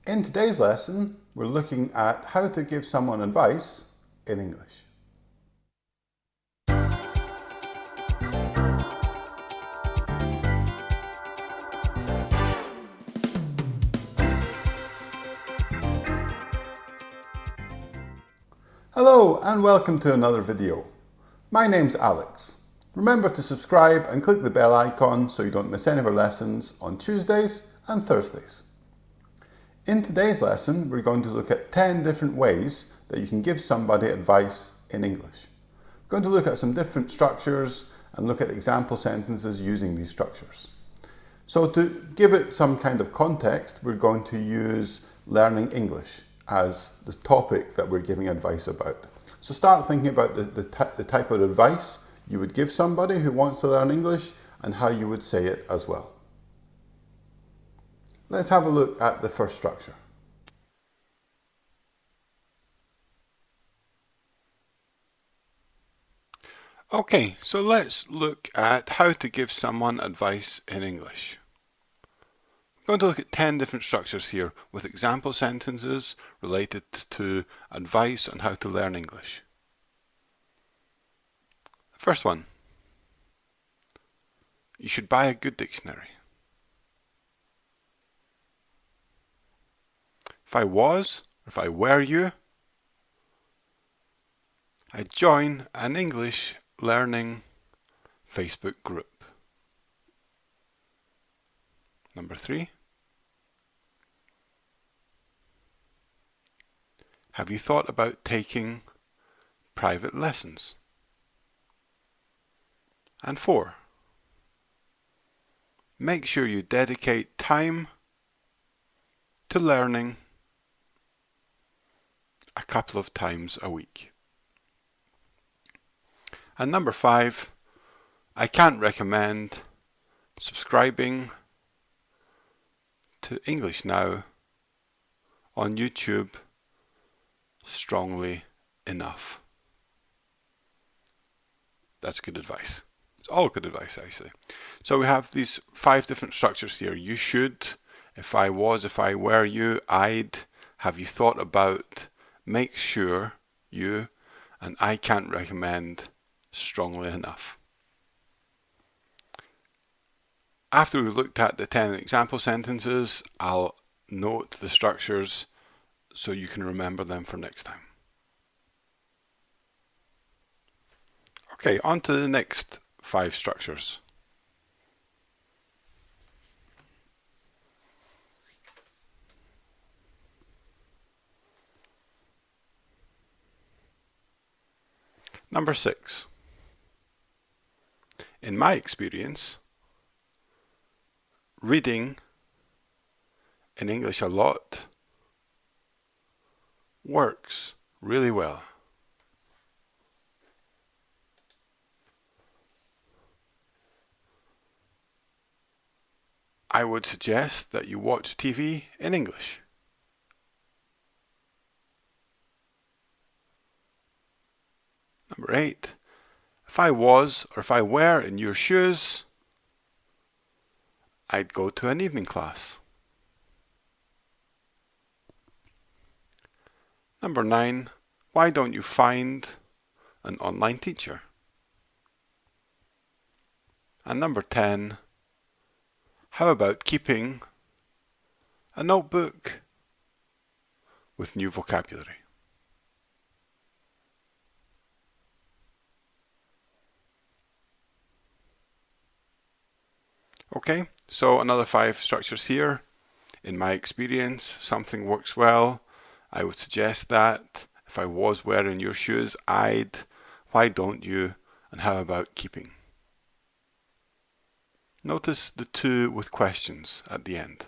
In today's lesson, we're looking at how to give someone advice in English. Hello and welcome to another video. My name's Alex. Remember to subscribe and click the bell icon so you don't miss any of our lessons on Tuesdays and Thursdays. In today's lesson, we're going to look at 10 different ways that you can give somebody advice in English. We're going to look at some different structures and look at example sentences using these structures. So to give it some kind of context, we're going to use learning English as the topic that we're giving advice about. So start thinking about the type of advice you would give somebody who wants to learn English and how you would say it as well. Let's have a look at the first structure. Okay, so let's look at how to give someone advice in English. We're going to look at 10 different structures here with example sentences related to advice on how to learn English. First one, you should buy a good dictionary. If I was, or if I were you, I'd join an English learning Facebook group. Number 3, have you thought about taking private lessons? And 4, make sure you dedicate time to learning a couple of times a week. And number 5, I can't recommend subscribing to English Now on YouTube strongly enough. That's good advice. It's all good advice, actually. So we have these 5 different structures here. You should, if I was, if I were you, I'd, have you thought about, make sure you, and I can't recommend strongly enough. After we've looked at the 10 example sentences, I'll note the structures so you can remember them for next time. Okay, on to the next 5 structures. Number 6. In my experience, reading in English a lot works really well. I would suggest that you watch TV in English. Number 8. If I was or if I were in your shoes, I'd go to an evening class. Number 9. Why don't you find an online teacher? And number 10. How about keeping a notebook with new vocabulary? Okay, so another 5 structures here. In my experience, something works well. I would suggest that. If I was wearing your shoes, I'd. Why don't you? And how about keeping? Notice the 2 with questions at the end.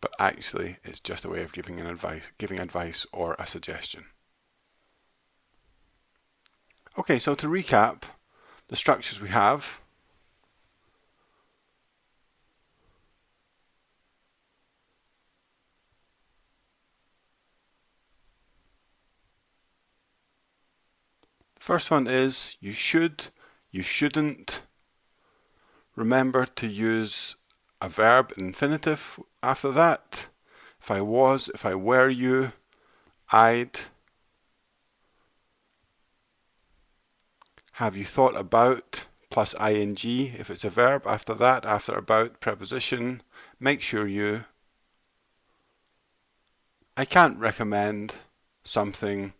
But actually, it's just a way of giving advice or a suggestion. Okay, so to recap the structures we have. The first one is you should, you shouldn't. Remember to use a verb infinitive after that. If I was, if I were you, I'd. Have you thought about plus ing if it's a verb after that, after about preposition. Make sure you. I can't recommend something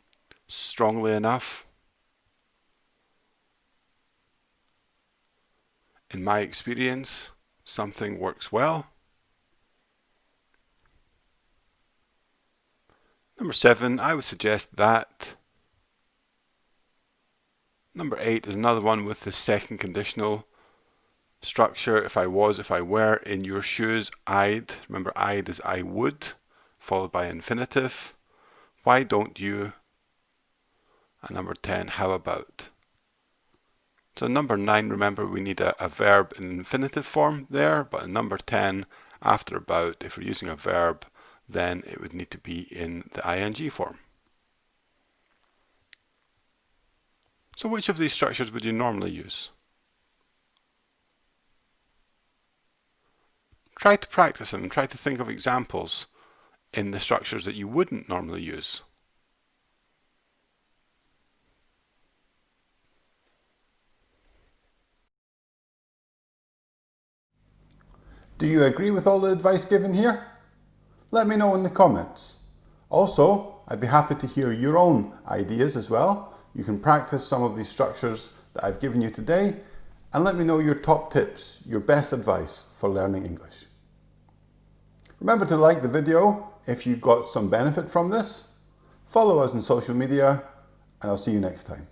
strongly enough. In my experience, something works well. Number 7, I would suggest that. Number 8 is another one with the second conditional structure. If I was, if I were in your shoes, I'd. Remember, I'd is I would, followed by infinitive. Why don't you? And number 10, how about? So number 9, remember, we need a verb in infinitive form there, but in number 10, after about, if we're using a verb, then it would need to be in the ing form. So which of these structures would you normally use? Try to practice them, try to think of examples in the structures that you wouldn't normally use. Do you agree with all the advice given here? Let me know in the comments. Also, I'd be happy to hear your own ideas as well. You can practice some of these structures that I've given you today and let me know your top tips, your best advice for learning English. Remember to like the video if you got some benefit from this. Follow us on social media and I'll see you next time.